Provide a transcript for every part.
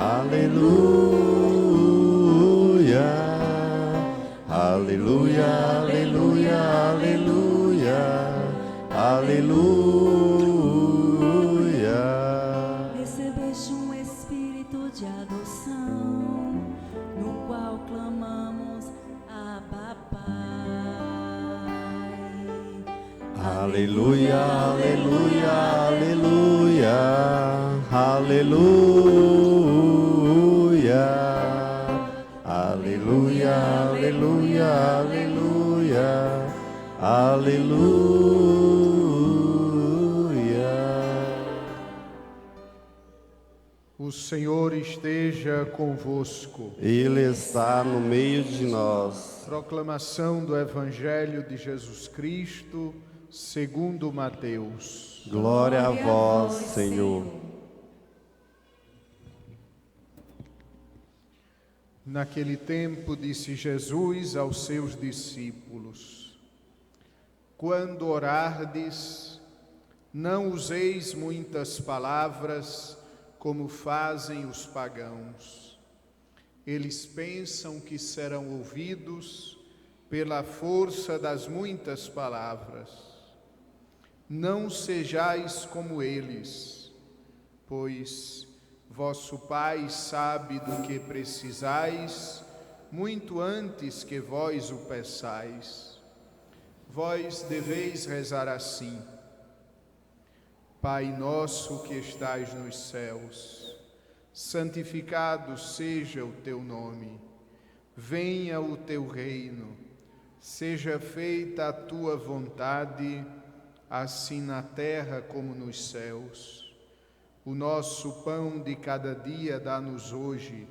Aleluia, aleluia, aleluia, aleluia, aleluia. Recebeste um espírito de adoção, no qual clamamos Abba, Pai. Aleluia, aleluia, aleluia, aleluia, aleluia, aleluia, aleluia, aleluia. O Senhor esteja convosco. Ele está no meio de nós. Proclamação do Evangelho de Jesus Cristo, segundo Mateus. Glória a vós, Senhor. Naquele tempo disse Jesus aos seus discípulos: quando orardes, não useis muitas palavras, como fazem os pagãos. Eles pensam que serão ouvidos pela força das muitas palavras. Não sejais como eles, pois vosso Pai sabe do que precisais, muito antes que vós o peçais. Vós deveis rezar assim: Pai nosso que estais nos céus, santificado seja o teu nome. Venha o teu reino. Seja feita a tua vontade, assim na terra como nos céus. O nosso pão de cada dia dá-nos hoje.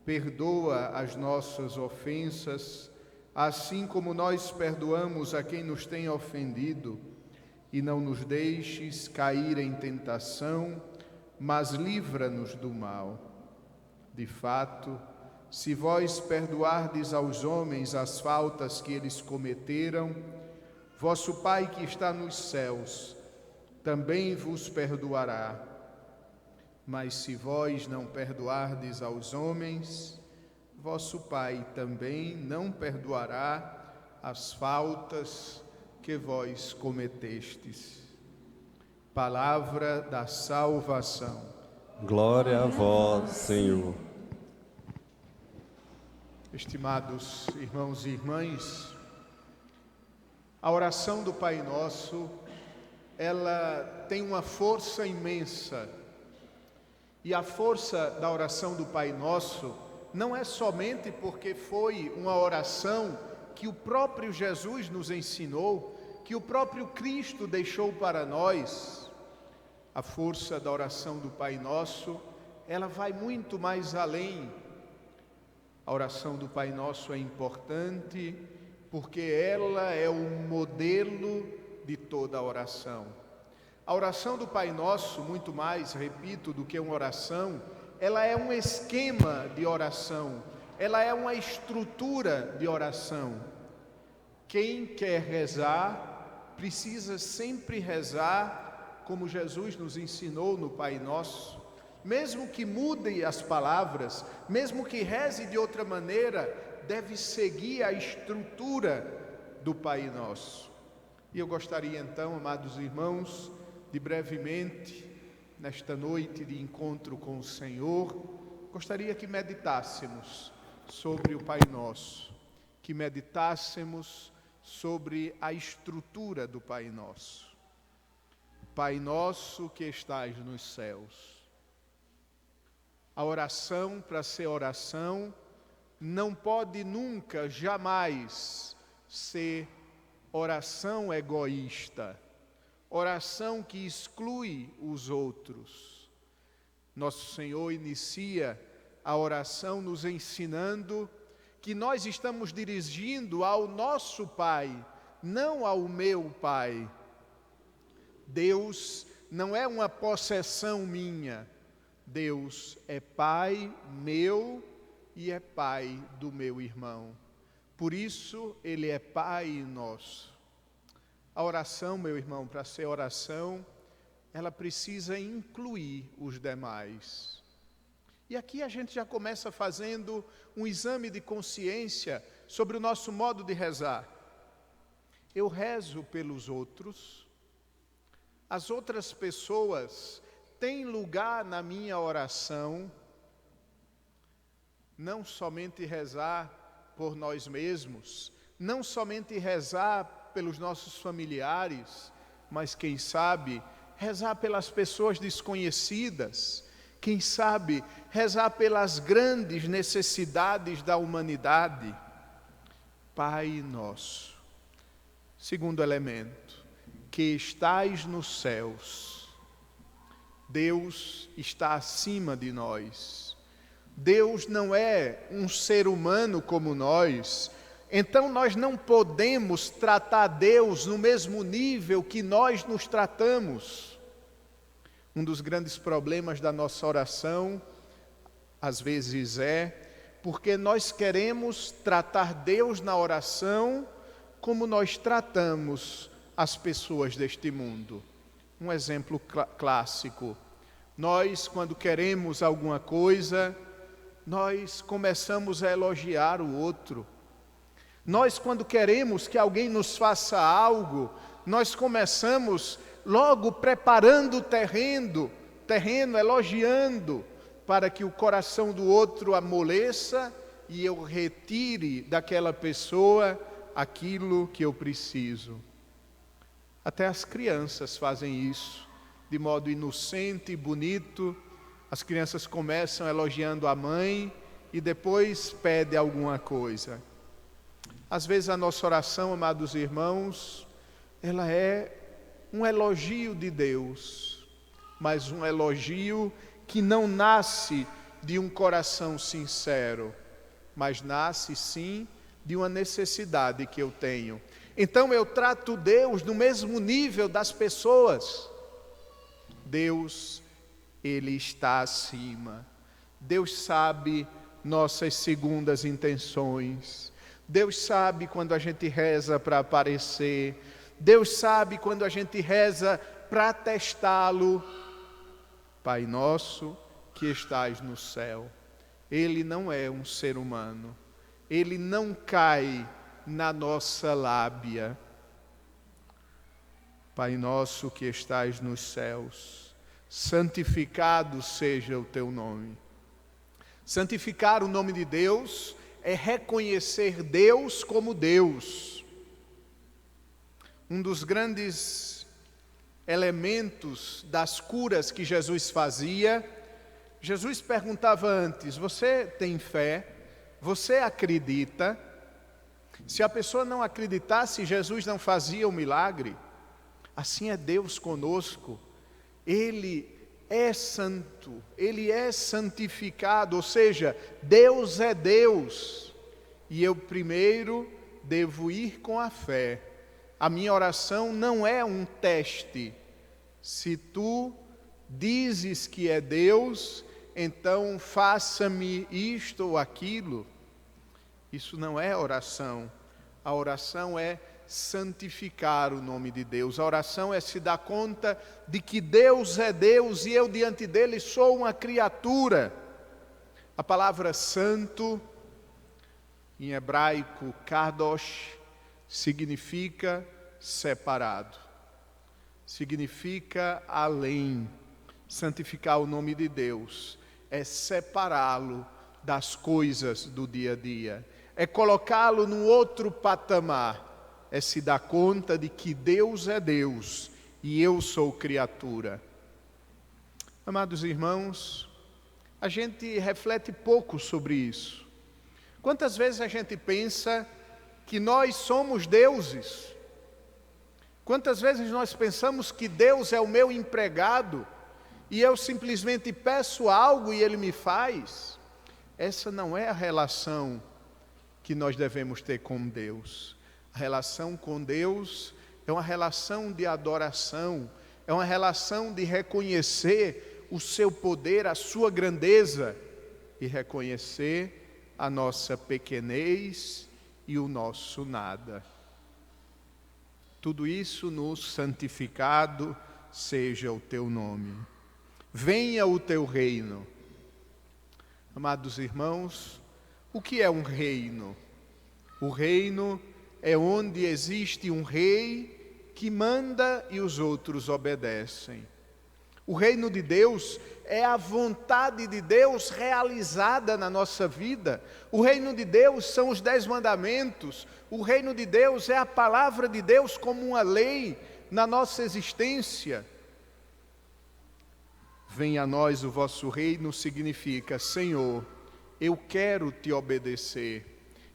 Perdoa as nossas ofensas, assim como nós perdoamos a quem nos tem ofendido. E não nos deixes cair em tentação, mas livra-nos do mal. De fato, se vós perdoardes aos homens as faltas que eles cometeram, vosso Pai que está nos céus também vos perdoará. Mas se vós não perdoardes aos homens, vosso Pai também não perdoará as faltas que vós cometestes. Palavra da salvação. Glória a vós, Senhor. Estimados irmãos e irmãs, a oração do Pai Nosso, ela tem uma força imensa. E a força da oração do Pai Nosso não é somente porque foi uma oração que o próprio Jesus nos ensinou, que o próprio Cristo deixou para nós. A força da oração do Pai Nosso, ela vai muito mais além. A oração do Pai Nosso é importante porque ela é o modelo de toda a oração. A oração do Pai Nosso, muito mais, repito, do que uma oração, ela é um esquema de oração, ela é uma estrutura de oração. Quem quer rezar, precisa sempre rezar como Jesus nos ensinou no Pai Nosso. Mesmo que mude as palavras, mesmo que reze de outra maneira, deve seguir a estrutura do Pai Nosso. E eu gostaria então, amados irmãos, de brevemente, nesta noite de encontro com o Senhor, gostaria que meditássemos sobre o Pai Nosso, que meditássemos sobre a estrutura do Pai Nosso. Pai Nosso que estais nos céus. A oração, para ser oração, não pode nunca, jamais ser oração egoísta, oração que exclui os outros. Nosso Senhor inicia a oração nos ensinando que nós estamos dirigindo ao nosso Pai, não ao meu Pai. Deus não é uma possessão minha. Deus é Pai meu e é Pai do meu irmão. Por isso, Ele é Pai nosso. A oração, meu irmão, para ser oração, ela precisa incluir os demais. E aqui a gente já começa fazendo um exame de consciência sobre o nosso modo de rezar. Eu rezo pelos outros, as outras pessoas têm lugar na minha oração, não somente rezar por nós mesmos, não somente rezar pelos nossos familiares, mas quem sabe rezar pelas pessoas desconhecidas, quem sabe rezar pelas grandes necessidades da humanidade. Pai nosso, segundo elemento, que estais nos céus. Deus está acima de nós. Deus não é um ser humano como nós, então nós não podemos tratar Deus no mesmo nível que nós nos tratamos. Um dos grandes problemas da nossa oração, às vezes porque nós queremos tratar Deus na oração como nós tratamos as pessoas deste mundo. Um exemplo clássico, nós quando queremos alguma coisa, nós começamos a elogiar o outro. Nós quando queremos que alguém nos faça algo, nós começamos logo preparando o terreno, elogiando, para que o coração do outro amoleça e eu retire daquela pessoa aquilo que eu preciso. Até as crianças fazem isso, de modo inocente e bonito. As crianças começam elogiando a mãe e depois pedem alguma coisa. Às vezes a nossa oração, amados irmãos, ela é um elogio de Deus, mas um elogio que não nasce de um coração sincero, mas nasce sim de uma necessidade que eu tenho. Então eu trato Deus no mesmo nível das pessoas. Deus, Ele está acima. Deus sabe nossas segundas intenções. Deus sabe quando a gente reza para aparecer. Deus sabe quando a gente reza para testá-lo. Pai nosso que estais no céu. Ele não é um ser humano. Ele não cai na nossa lábia. Pai nosso que estais nos céus, santificado seja o teu nome. Santificar o nome de Deus é reconhecer Deus como Deus. Um dos grandes elementos das curas que Jesus fazia, Jesus perguntava antes: você tem fé? Você acredita? Se a pessoa não acreditasse, Jesus não fazia o milagre. Assim é Deus conosco. Ele é santo, Ele é santificado, ou seja, Deus é Deus. E eu primeiro devo ir com a fé. A minha oração não é um teste. Se tu dizes que é Deus, então faça-me isto ou aquilo. Isso não é oração. A oração é santificar o nome de Deus. A oração é se dar conta de que Deus é Deus e eu diante dele sou uma criatura. A palavra santo, em hebraico, kadosh, significa separado. Significa além. Santificar o nome de Deus é separá-lo das coisas do dia a dia. É colocá-lo num outro patamar. É se dar conta de que Deus é Deus e eu sou criatura. Amados irmãos, a gente reflete pouco sobre isso. Quantas vezes a gente pensa que nós somos deuses? Quantas vezes nós pensamos que Deus é o meu empregado e eu simplesmente peço algo e Ele me faz? Essa não é a relação que nós devemos ter com Deus. A relação com Deus é uma relação de adoração, é uma relação de reconhecer o seu poder, a sua grandeza e reconhecer a nossa pequenez e o nosso nada. Tudo isso no santificado seja o teu nome. Venha o teu reino. Amados irmãos, o que é um reino? O reino é onde existe um rei que manda e os outros obedecem. O reino de Deus é a vontade de Deus realizada na nossa vida. O reino de Deus são os 10 mandamentos. O reino de Deus é a palavra de Deus como uma lei na nossa existência. Venha a nós o vosso reino significa: Senhor, eu quero te obedecer.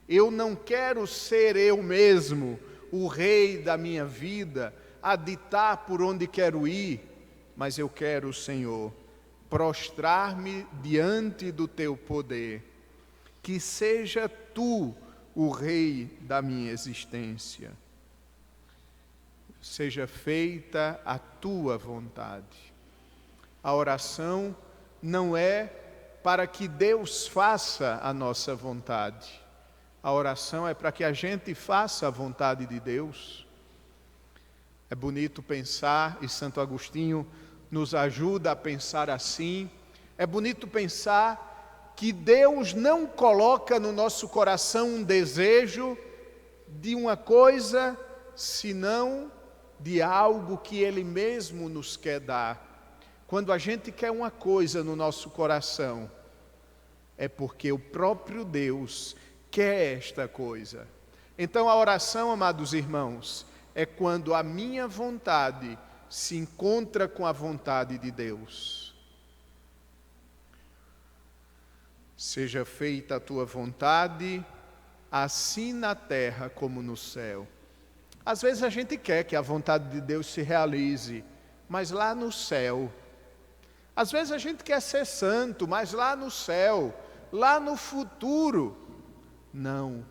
Eu não quero ser eu mesmo o rei da minha vida, a ditar por onde quero ir, mas eu quero, Senhor, prostrar-me diante do teu poder. Que seja tu o rei da minha existência. Seja feita a tua vontade. A oração não é para que Deus faça a nossa vontade. A oração é para que a gente faça a vontade de Deus. É bonito pensar, e Santo Agostinho nos ajuda a pensar assim. É bonito pensar que Deus não coloca no nosso coração um desejo de uma coisa, senão de algo que Ele mesmo nos quer dar. Quando a gente quer uma coisa no nosso coração, é porque o próprio Deus quer esta coisa. Então a oração, amados irmãos, é quando a minha vontade se encontra com a vontade de Deus. Seja feita a tua vontade, assim na terra como no céu. Às vezes a gente quer que a vontade de Deus se realize, mas lá no céu. Às vezes a gente quer ser santo, mas lá no céu, lá no futuro. Não,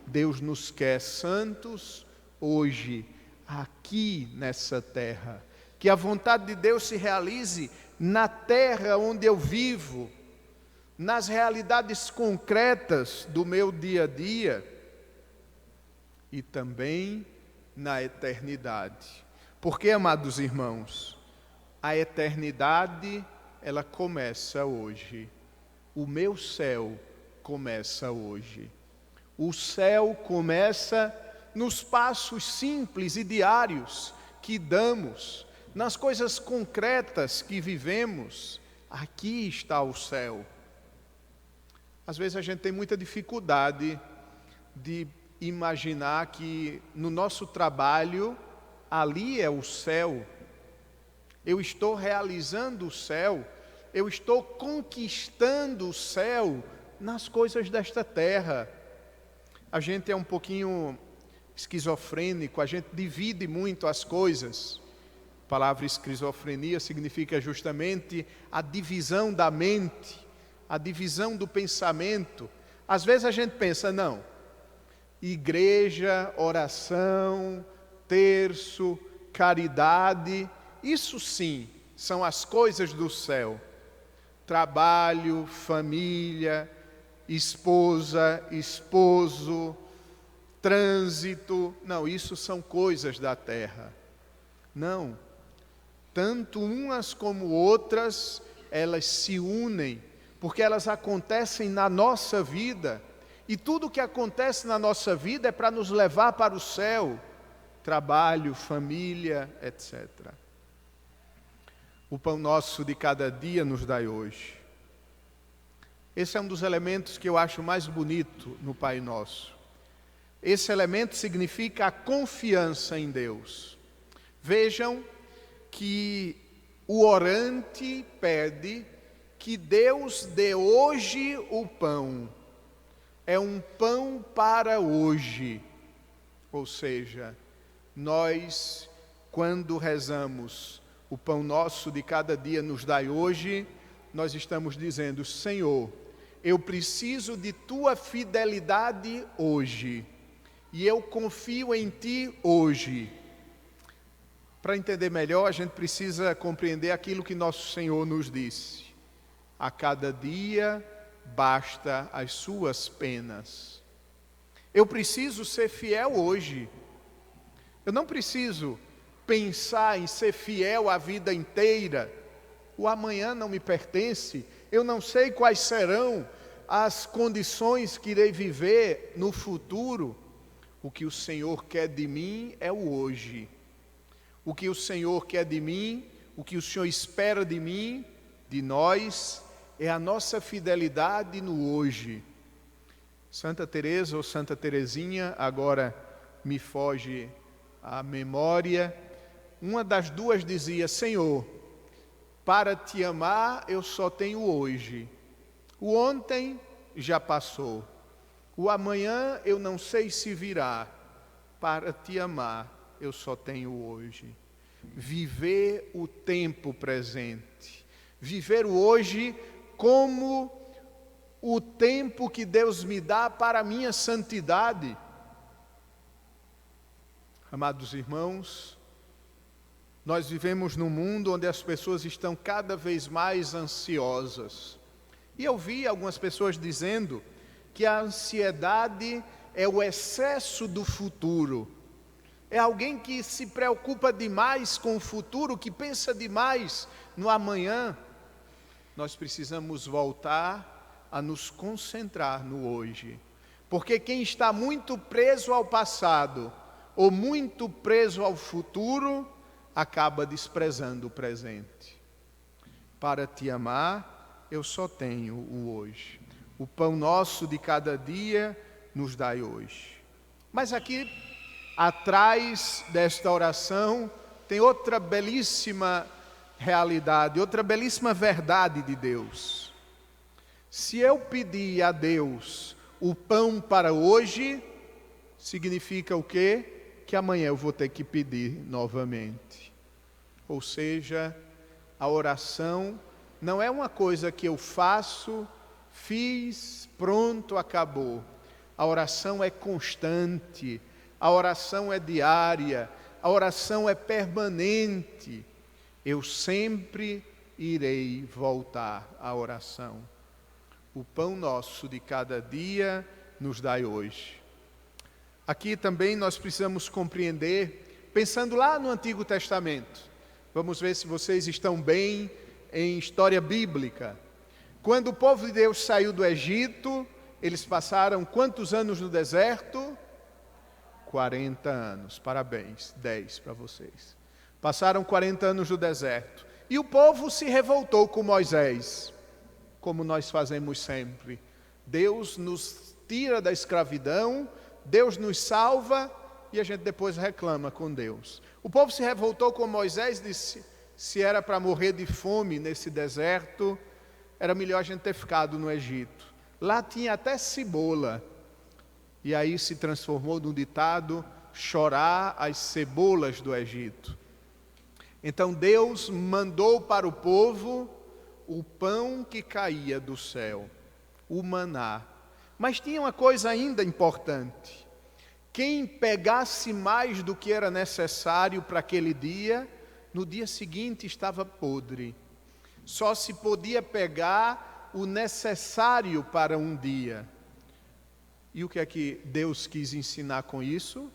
Deus nos quer santos hoje, aqui nessa terra. Que a vontade de Deus se realize na terra onde eu vivo, nas realidades concretas do meu dia a dia e também na eternidade. Porque, amados irmãos, a eternidade, ela começa hoje. O meu céu começa hoje. O céu começa nos passos simples e diários que damos, nas coisas concretas que vivemos. Aqui está o céu. Às vezes a gente tem muita dificuldade de imaginar que no nosso trabalho, ali é o céu. Eu estou realizando o céu, eu estou conquistando o céu nas coisas desta terra. A gente é um pouquinho esquizofrênico, a gente divide muito as coisas. A palavra esquizofrenia significa justamente a divisão da mente, a divisão do pensamento. Às vezes a gente pensa, não, igreja, oração, terço, caridade, isso sim, são as coisas do céu. Trabalho, família, esposa, esposo, trânsito, não, isso são coisas da terra. Não, tanto umas como outras, elas se unem, porque elas acontecem na nossa vida, e tudo que acontece na nossa vida é para nos levar para o céu, trabalho, família, etc. O pão nosso de cada dia nos dai hoje. Esse é um dos elementos que eu acho mais bonito no Pai Nosso. Esse elemento significa a confiança em Deus. Vejam que o orante pede que Deus dê hoje o pão. É um pão para hoje. Ou seja, nós, quando rezamos o pão nosso de cada dia nos dai hoje, nós estamos dizendo, Senhor, eu preciso de tua fidelidade hoje, e eu confio em ti hoje. Para entender melhor, a gente precisa compreender aquilo que nosso Senhor nos disse. A cada dia basta as suas penas. Eu preciso ser fiel hoje. Eu não preciso pensar em ser fiel a vida inteira. O amanhã não me pertence, eu não sei quais serão as condições que irei viver no futuro, o que o Senhor quer de mim é o hoje. O que o Senhor quer de mim, o que o Senhor espera de mim, de nós, é a nossa fidelidade no hoje. Santa Teresa ou Santa Teresinha, agora me foge a memória, uma das duas dizia: Senhor, para te amar eu só tenho hoje. O ontem já passou. O amanhã eu não sei se virá. Para te amar eu só tenho hoje. Viver o tempo presente. Viver o hoje como o tempo que Deus me dá para a minha santidade. Amados irmãos, nós vivemos num mundo onde as pessoas estão cada vez mais ansiosas. E eu vi algumas pessoas dizendo que a ansiedade é o excesso do futuro. É alguém que se preocupa demais com o futuro, que pensa demais no amanhã. Nós precisamos voltar a nos concentrar no hoje. Porque quem está muito preso ao passado ou muito preso ao futuro, acaba desprezando o presente. Para te amar, eu só tenho o hoje. O pão nosso de cada dia nos dai hoje. Mas aqui, atrás desta oração, tem outra belíssima realidade, outra belíssima verdade de Deus. Se eu pedir a Deus o pão para hoje, significa o quê? Que amanhã eu vou ter que pedir novamente. Ou seja, a oração não é uma coisa que eu faço, fiz, pronto, acabou. A oração é constante, a oração é diária, a oração é permanente. Eu sempre irei voltar à oração. O pão nosso de cada dia nos dai hoje. Aqui também nós precisamos compreender, pensando lá no Antigo Testamento. Vamos ver se vocês estão bem em história bíblica. Quando o povo de Deus saiu do Egito, eles passaram quantos anos no deserto? 40 anos. Parabéns, 10 para vocês. Passaram 40 anos no deserto. E o povo se revoltou com Moisés, como nós fazemos sempre. Deus nos tira da escravidão, Deus nos salva e a gente depois reclama com Deus. O povo se revoltou com Moisés, disse: se era para morrer de fome nesse deserto, era melhor a gente ter ficado no Egito. Lá tinha até cebola. E aí se transformou num ditado: chorar as cebolas do Egito. Então Deus mandou para o povo o pão que caía do céu, o maná. Mas tinha uma coisa ainda importante: quem pegasse mais do que era necessário para aquele dia, no dia seguinte estava podre. Só se podia pegar o necessário para um dia. E o que é que Deus quis ensinar com isso?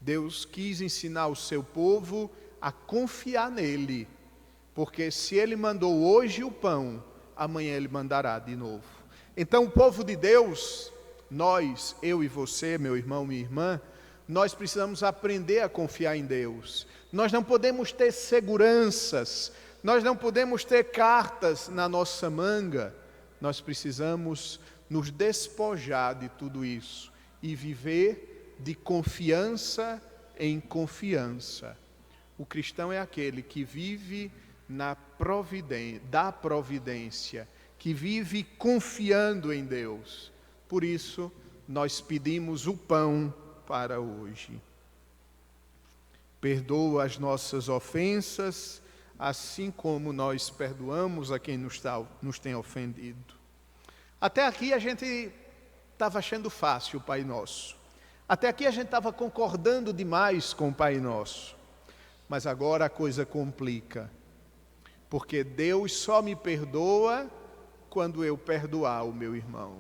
Deus quis ensinar o seu povo a confiar nele. Porque se ele mandou hoje o pão, amanhã ele mandará de novo. Então o povo de Deus, nós, eu e você, meu irmão, minha irmã, nós precisamos aprender a confiar em Deus. Nós não podemos ter seguranças, nós não podemos ter cartas na nossa manga. Nós precisamos nos despojar de tudo isso e viver de confiança em confiança. O cristão é aquele que vive da providência, que vive confiando em Deus. Por isso, nós pedimos o pão para hoje. Perdoa as nossas ofensas, assim como nós perdoamos a quem nos tem ofendido. Até aqui a gente estava achando fácil o Pai Nosso. Até aqui a gente estava concordando demais com o Pai Nosso. Mas agora a coisa complica. Porque Deus só me perdoa quando eu perdoar o meu irmão.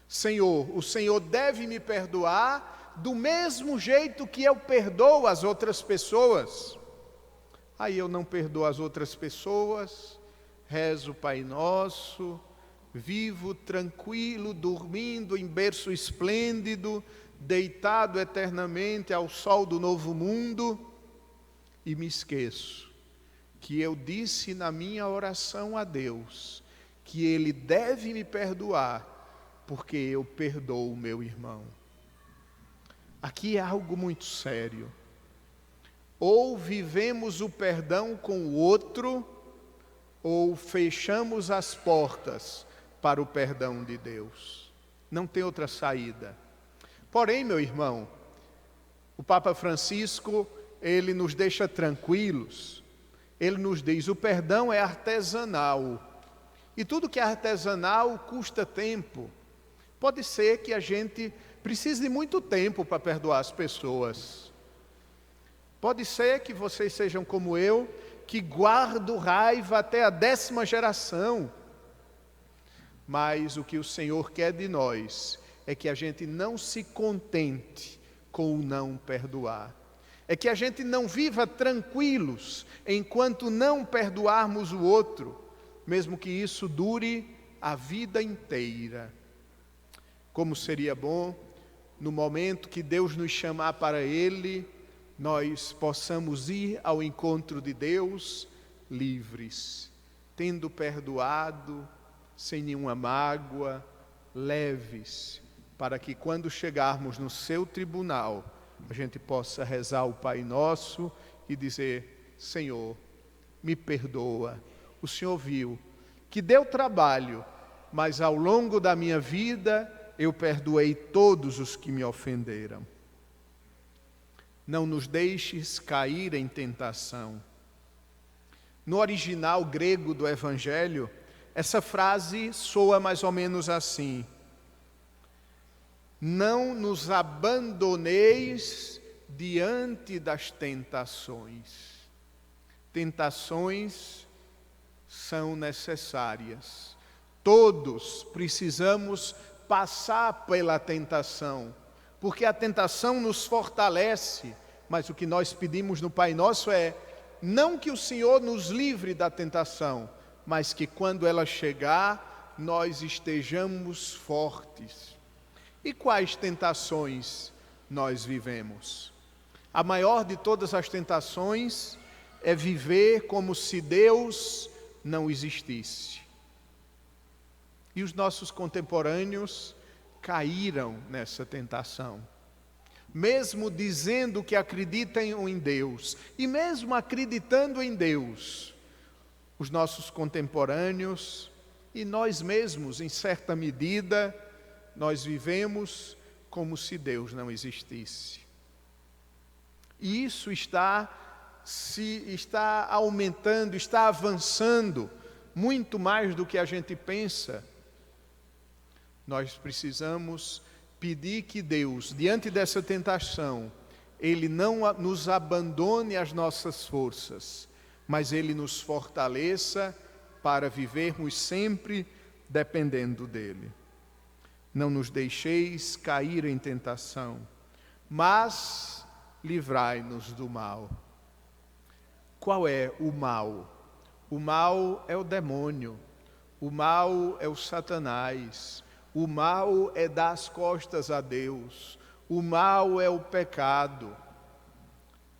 Senhor, o Senhor deve me perdoar do mesmo jeito que eu perdoo as outras pessoas. Aí eu não perdoo as outras pessoas, rezo o Pai Nosso, vivo tranquilo, dormindo em berço esplêndido, deitado eternamente ao sol do novo mundo, e me esqueço que eu disse na minha oração a Deus que Ele deve me perdoar, porque eu perdoo o meu irmão. Aqui é algo muito sério. Ou vivemos o perdão com o outro, ou fechamos as portas para o perdão de Deus. Não tem outra saída. Porém, meu irmão, o Papa Francisco, ele nos deixa tranquilos. Ele nos diz, o perdão é artesanal. E tudo que é artesanal custa tempo. Pode ser que a gente precise de muito tempo para perdoar as pessoas. Pode ser que vocês sejam como eu, que guardo raiva até a 10ª geração. Mas o que o Senhor quer de nós é que a gente não se contente com o não perdoar. É que a gente não viva tranquilos enquanto não perdoarmos o outro, mesmo que isso dure a vida inteira. Como seria bom, no momento que Deus nos chamar para Ele, nós possamos ir ao encontro de Deus livres, tendo perdoado, sem nenhuma mágoa, leves, para que quando chegarmos no seu tribunal, a gente possa rezar o Pai Nosso e dizer, Senhor, me perdoa. O Senhor viu que deu trabalho, mas ao longo da minha vida eu perdoei todos os que me ofenderam. Não nos deixes cair em tentação. No original grego do Evangelho, essa frase soa mais ou menos assim: não nos abandoneis diante das tentações. Tentações são necessárias. Todos precisamos passar pela tentação, porque a tentação nos fortalece, mas o que nós pedimos no Pai Nosso é, não que o Senhor nos livre da tentação, mas que quando ela chegar, nós estejamos fortes. E quais tentações nós vivemos? A maior de todas as tentações é viver como se Deus não existisse. E os nossos contemporâneos caíram nessa tentação. Mesmo dizendo que acreditam em Deus, e mesmo acreditando em Deus, os nossos contemporâneos e nós mesmos, em certa medida, nós vivemos como se Deus não existisse. E isso está aumentando, está avançando muito mais do que a gente pensa. Nós precisamos pedir que Deus, diante dessa tentação, Ele não nos abandone as nossas forças, mas Ele nos fortaleça para vivermos sempre dependendo dEle. Não nos deixeis cair em tentação, mas livrai-nos do mal. Qual é o mal? O mal é o demônio, o mal é o Satanás, o mal é dar as costas a Deus, o mal é o pecado,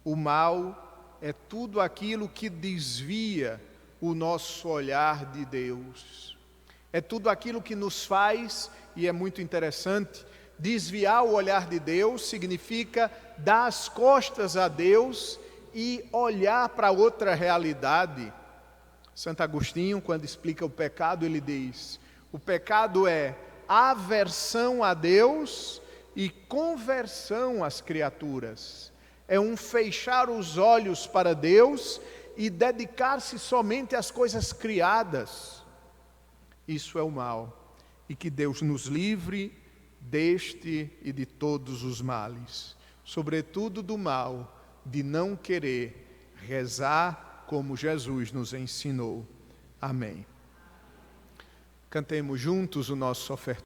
o mal é tudo aquilo que desvia o nosso olhar de Deus. É tudo aquilo que nos faz, e é muito interessante, desviar o olhar de Deus significa dar as costas a Deus e olhar para outra realidade. Santo Agostinho, quando explica o pecado, ele diz: o pecado é aversão a Deus e conversão às criaturas. É um fechar os olhos para Deus e dedicar-se somente às coisas criadas. Isso é o mal. E que Deus nos livre deste e de todos os males. Sobretudo do mal de não querer rezar como Jesus nos ensinou. Amém. Cantemos juntos o nosso ofertório.